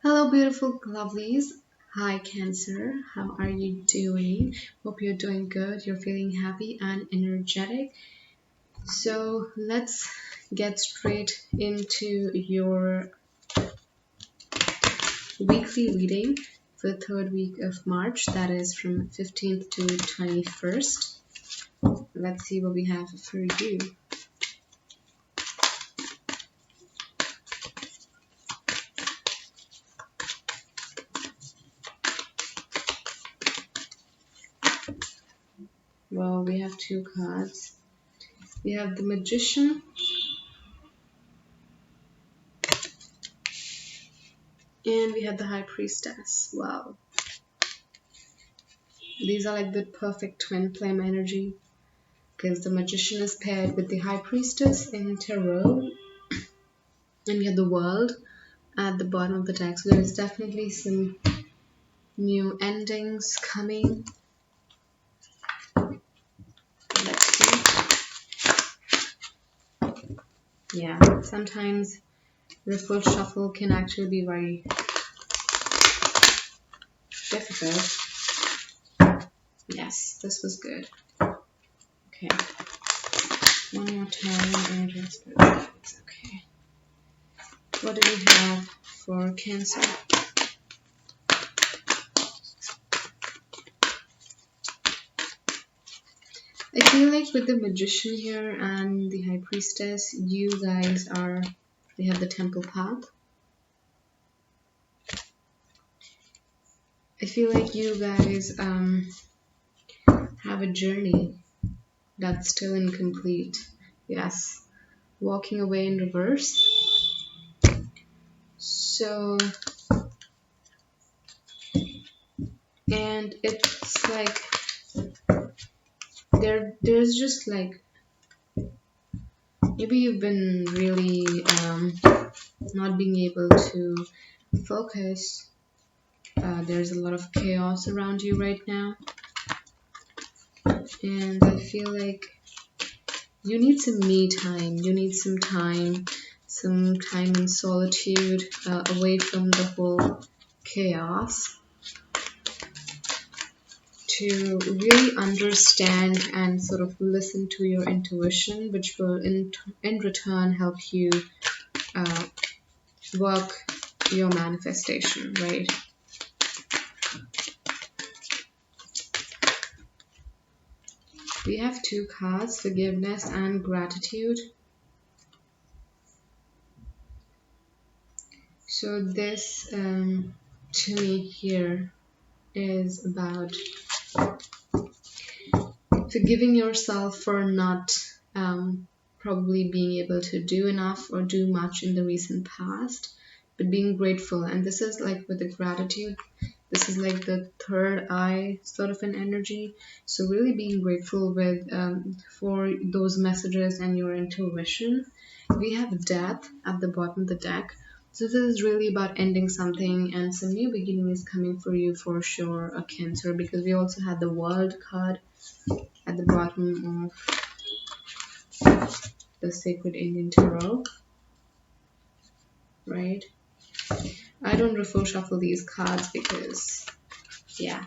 Hello, beautiful lovelies. Hi, Cancer. How are you doing? Hope you're doing good. You're feeling happy and energetic. So, let's get straight into your weekly reading for the third week of March. That is from 15th to 21st. Let's see what we have for you. Well, we have two cards. We have the Magician and we have the High Priestess. Wow. These are like the perfect twin flame energy because the Magician is paired with the High Priestess in Tarot, and we have the World at the bottom of the deck. So there is definitely some new endings coming. Let's see. Yeah, sometimes the full shuffle can actually be very difficult. Yes, this was good. Okay. One more time and just okay. What do we have for Cancer? I feel like with the Magician here and the High Priestess, you guys are, they have the Temple Path. I feel like you guys have a journey that's still incomplete. Yes, walking away in reverse. So, and it's like there's just like maybe you've been really not being able to focus. There's a lot of chaos around you right now, and I feel like you need some me time. You need some time in solitude, away from the whole chaos, to really understand and sort of listen to your intuition, which will in return help you uh, work your manifestation, right? We have two cards, forgiveness and gratitude. So this to me here is about forgiving yourself for not probably being able to do enough or do much in the recent past, but being grateful. And this is like with the gratitude, this is like the third eye sort of an energy. So really being grateful with for those messages and your intuition. We have death at the bottom of the deck. So this is really about ending something, and some new beginning is coming for you for sure, a Cancer, because we also had the World card at the bottom of the Sacred Indian Tarot, right? I don't refill shuffle these cards because, yeah,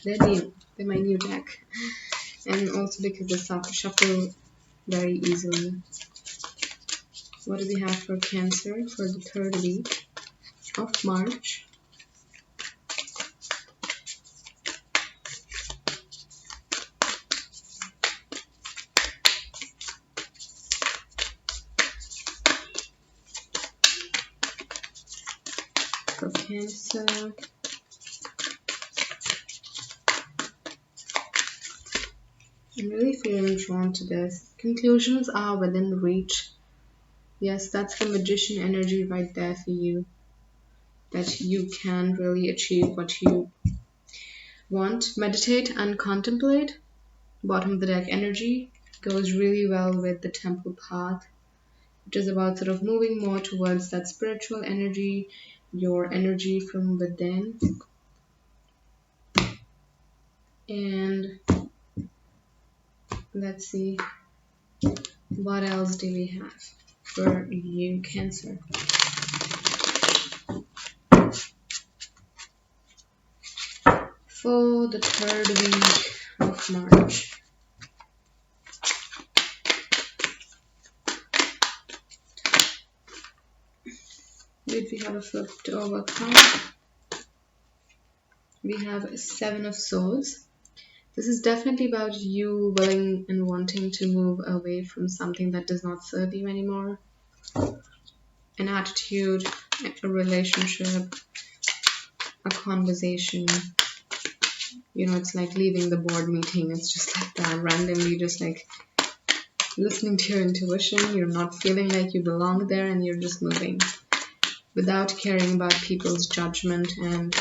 they're new. They're my new deck. And also because they shuffle very easily. What do we have for Cancer for the third week of March? For Cancer, I'm really feeling drawn to this. Conclusions are within reach. Yes, that's the Magician energy right there for you. That you can really achieve what you want. Meditate and contemplate. Bottom of the deck energy goes really well with the Temple Path, which is about sort of moving more towards that spiritual energy, your energy from within. And let's see, what else do we have for you, Cancer? for the 3rd week of March. Did we have a flipped over card? We have 7 of Swords. This is definitely about you willing and wanting to move away from something that does not serve you anymore. An attitude, a relationship, a conversation. You know, it's like leaving the board meeting. It's just like that, randomly, just like listening to your intuition. You're not feeling like you belong there, and you're just moving without caring about people's judgment and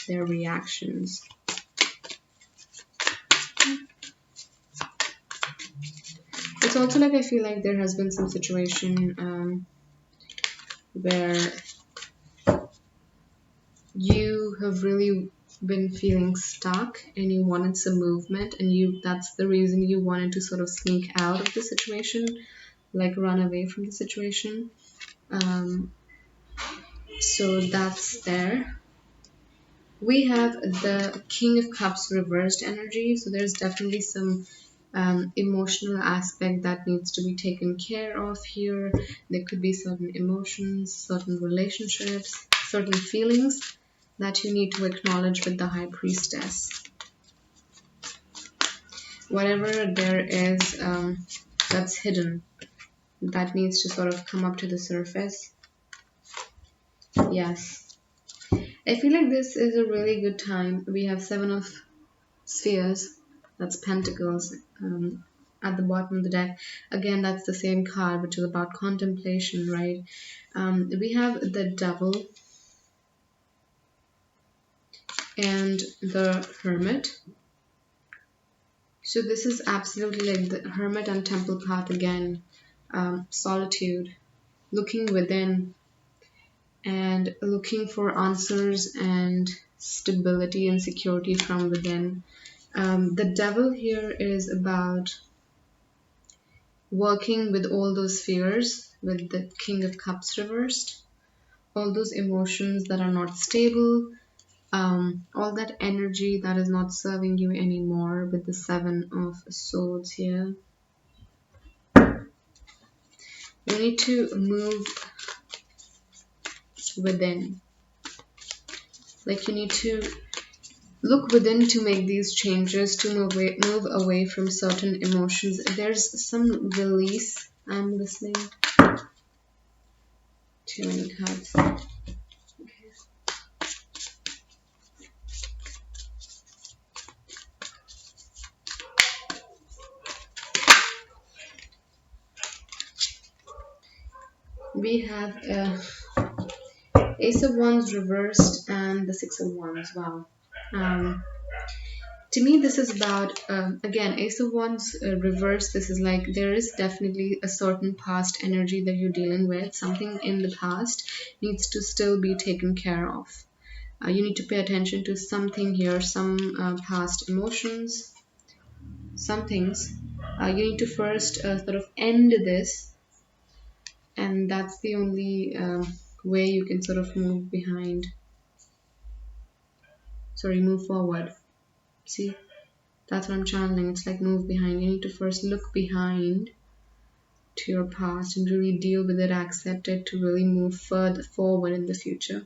their reactions. It's also like I feel like there has been some situation where you have really been feeling stuck and you wanted some movement, and that's the reason you wanted to sort of sneak out of the situation, like run away from the situation. So that's there. We have the King of Cups reversed energy, so there's definitely some emotional aspect that needs to be taken care of here. There could be certain emotions, certain relationships, certain feelings that you need to acknowledge with the High Priestess. Whatever there is that's hidden, that needs to sort of come up to the surface. Yes. I feel like this is a really good time. We have 7 of Spheres, that's Pentacles, at the bottom of the deck. Again, that's the same card, which is about contemplation, right? We have the Devil and the Hermit. So this is absolutely like the Hermit and Temple path again. Solitude, looking within and looking for answers and stability and security from within. The Devil here is about working with all those fears, with the King of Cups reversed, all those emotions that are not stable, all that energy that is not serving you anymore, with the 7 of Swords here. You need to move within. Like you need to look within to make these changes, to move away from certain emotions. There's some release. I'm listening. Too many cards. Okay. We have Ace of Wands reversed and the 6 of Wands. Wow. To me, this is about, again, Ace of Wands reversed. This is like there is definitely a certain past energy that you're dealing with. Something in the past needs to still be taken care of. You need to pay attention to something here, some past emotions, some things. You need to first sort of end this, and that's the only way you can sort of move forward. See, that's what I'm channeling. It's like move behind. You need to first look behind to your past and really deal with it, accept it, to really move further forward in the future.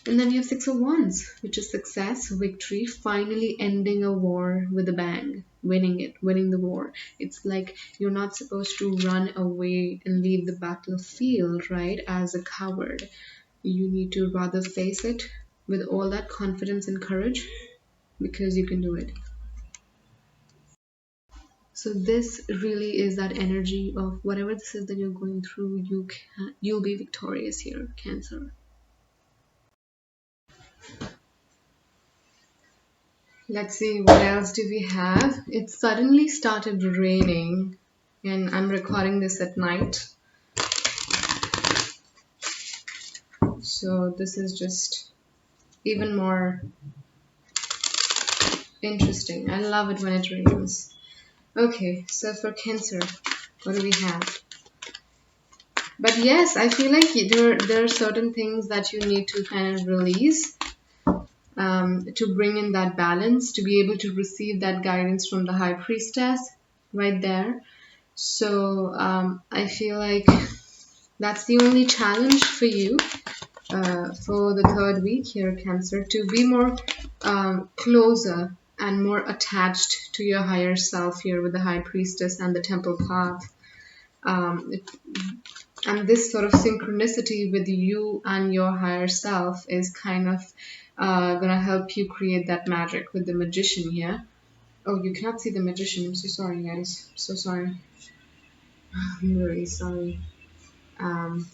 And then you have 6 of Wands, which is success, victory, finally ending a war with a bang, winning the war. It's like you're not supposed to run away and leave the battlefield, right, as a coward. You need to rather face it with all that confidence and courage, because you can do it. So this really is that energy of whatever this is that you're going through, you'll be victorious here, Cancer. Let's see, what else do we have? It suddenly started raining, and I'm recording this at night. So this is just even more interesting. I love it when it rains. Okay, so for Cancer, what do we have? But yes, I feel like there are certain things that you need to kind of release, to bring in that balance, to be able to receive that guidance from the high priestess right there. So I feel like that's the only challenge for you, for the third week here, Cancer, to be more closer and more attached to your higher self here with the high priestess and the temple path. And this sort of synchronicity with you and your higher self is kind of gonna help you create that magic with the magician here. Oh, you cannot see the magician. I'm so sorry, guys. So sorry. I'm really sorry. Um,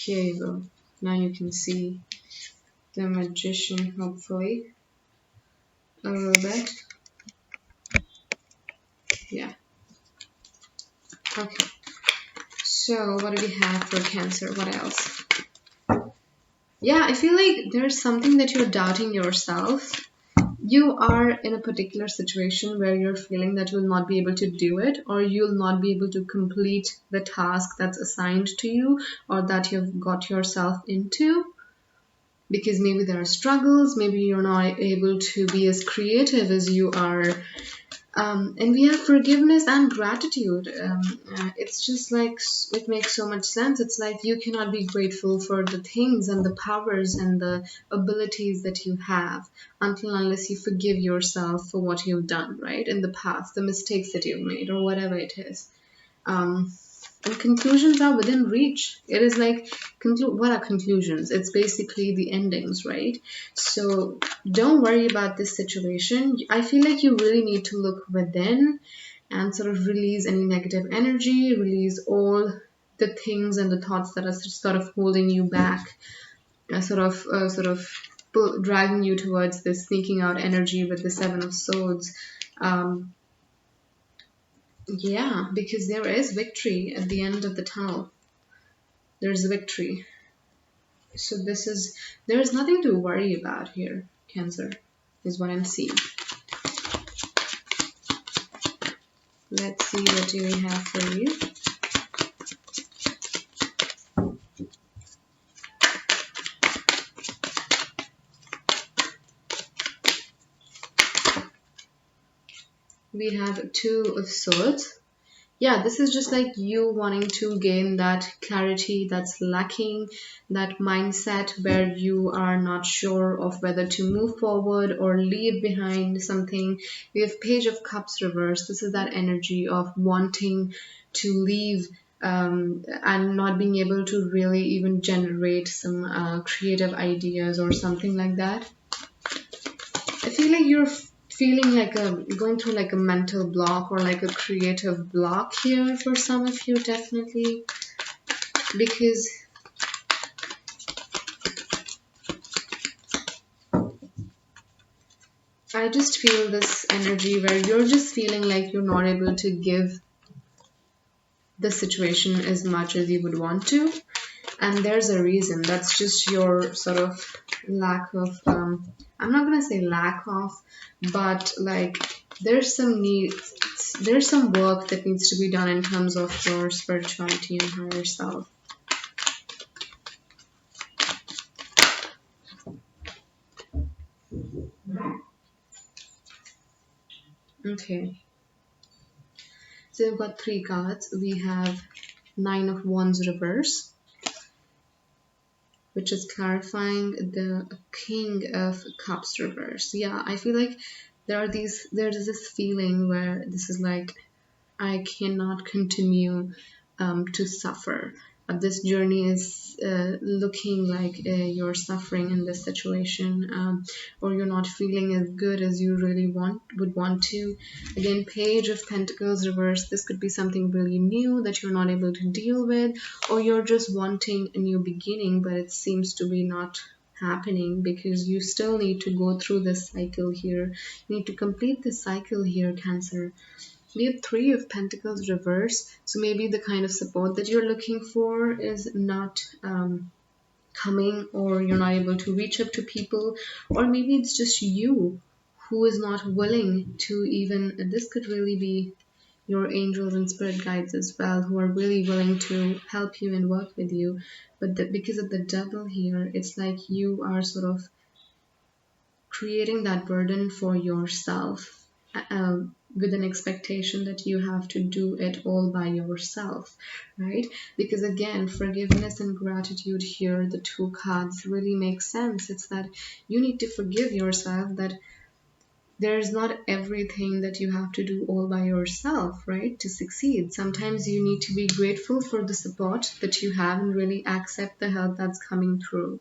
Here you go. Now you can see the magician, hopefully, a little bit. Yeah. Okay. So what do we have for Cancer? What else? Yeah, I feel like there's something that you're doubting yourself. You are in a particular situation where you're feeling that you'll not be able to do it, or you'll not be able to complete the task that's assigned to you or that you've got yourself into, because maybe there are struggles, maybe you're not able to be as creative as you are. And we have forgiveness and gratitude. It's just like it makes so much sense. It's like you cannot be grateful for the things and the powers and the abilities that you have until unless you forgive yourself for what you've done, right? In the past, the mistakes that you've made, or whatever it is. And conclusions are within reach. It is like, what are conclusions? It's basically the endings, right? So don't worry about this situation. I feel like you really need to look within and sort of release any negative energy, release all the things and the thoughts that are sort of holding you back, sort of driving you towards this sneaking out energy with the Seven of Swords. Yeah, because there is victory at the end of the tunnel. There's victory. So there is nothing to worry about here, Cancer, is what I'm seeing. Let's see what do we have for you. We have Two of Swords. Yeah, this is just like you wanting to gain that clarity that's lacking, that mindset where you are not sure of whether to move forward or leave behind something. We have Page of Cups reversed. This is that energy of wanting to leave, and not being able to really even generate some creative ideas or something like that. I feel like you're feeling like going through like a mental block or like a creative block here for some of you, definitely, because I just feel this energy where you're just feeling like you're not able to give the situation as much as you would want to, and there's a reason. That's just your sort of lack of I'm not gonna say lack of, but like there's some need, there's some work that needs to be done in terms of your spirituality and higher self. Okay, so we've got three cards. We have Nine of Wands reverse, which is clarifying the King of Cups reverse. Yeah, I feel like there's this feeling where this is like, I cannot continue to suffer. This journey is looking like you're suffering in this situation, or you're not feeling as good as you really would want to. Again, Page of Pentacles reverse. This could be something really new that you're not able to deal with, or you're just wanting a new beginning, but it seems to be not happening because you still need to go through this cycle here. You need to complete this cycle here, Cancer. We have Three of Pentacles reverse, so maybe the kind of support that you're looking for is not coming, or you're not able to reach up to people, or maybe it's just you who is not willing to even, this could really be your angels and spirit guides as well, who are really willing to help you and work with you. But because of the devil here, it's like you are sort of creating that burden for yourself, with an expectation that you have to do it all by yourself, right? Because again, forgiveness and gratitude here, the two cards really make sense. It's that you need to forgive yourself, that there's not everything that you have to do all by yourself, right? To succeed. Sometimes you need to be grateful for the support that you have and really accept the help that's coming through.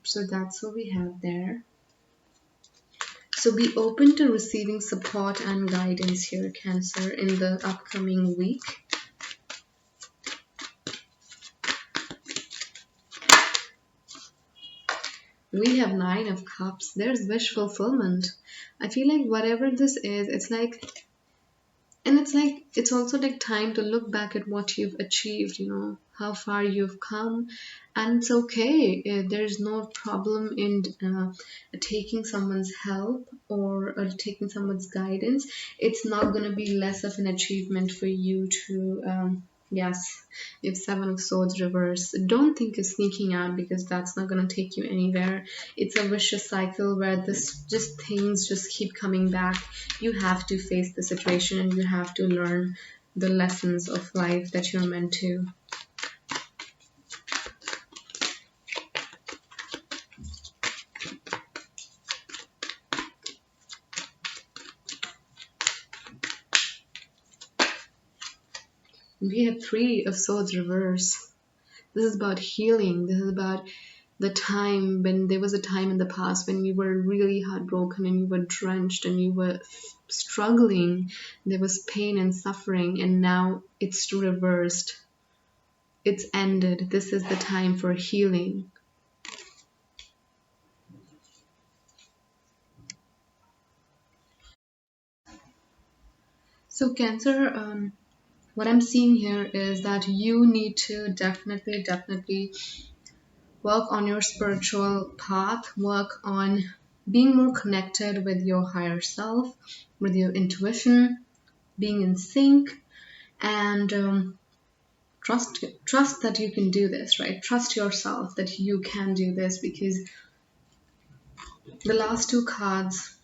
So that's what we have there. So be open to receiving support and guidance here, Cancer, in the upcoming week. We have Nine of Cups. There's wish fulfillment. I feel like whatever this is, it's also like time to look back at what you've achieved, how far you've come. And it's okay. There's no problem in taking someone's help, or taking someone's guidance. It's not going to be less of an achievement for you to yes. It's Seven of Swords reverse. Don't think of sneaking out, because that's not going to take you anywhere. It's a vicious cycle where things just keep coming back. You have to face the situation, and you have to learn the lessons of life that you're meant to. We have Three of Swords reverse. This is about healing. This is about the time when there was a time in the past when you were really heartbroken and you were drenched and you were struggling. There was pain and suffering, and now it's reversed. It's ended. This is the time for healing. So Cancer, what I'm seeing here is that you need to definitely work on your spiritual path, work on being more connected with your higher self, with your intuition, being in sync, and trust that you can do this, right? Trust yourself that you can do this, because the last two cards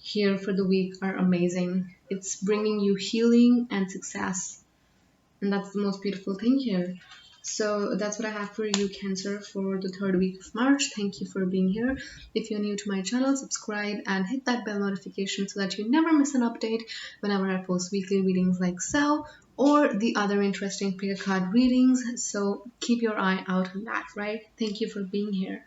here for the week are amazing. It's bringing you healing and success, and that's the most beautiful thing here. So that's what I have for you, Cancer, for the third week of March. Thank you for being here. If you're new to my channel, subscribe and hit that bell notification so that you never miss an update whenever I post weekly readings like so, or the other interesting pick a card readings. So keep your eye out on that, right? Thank you for being here.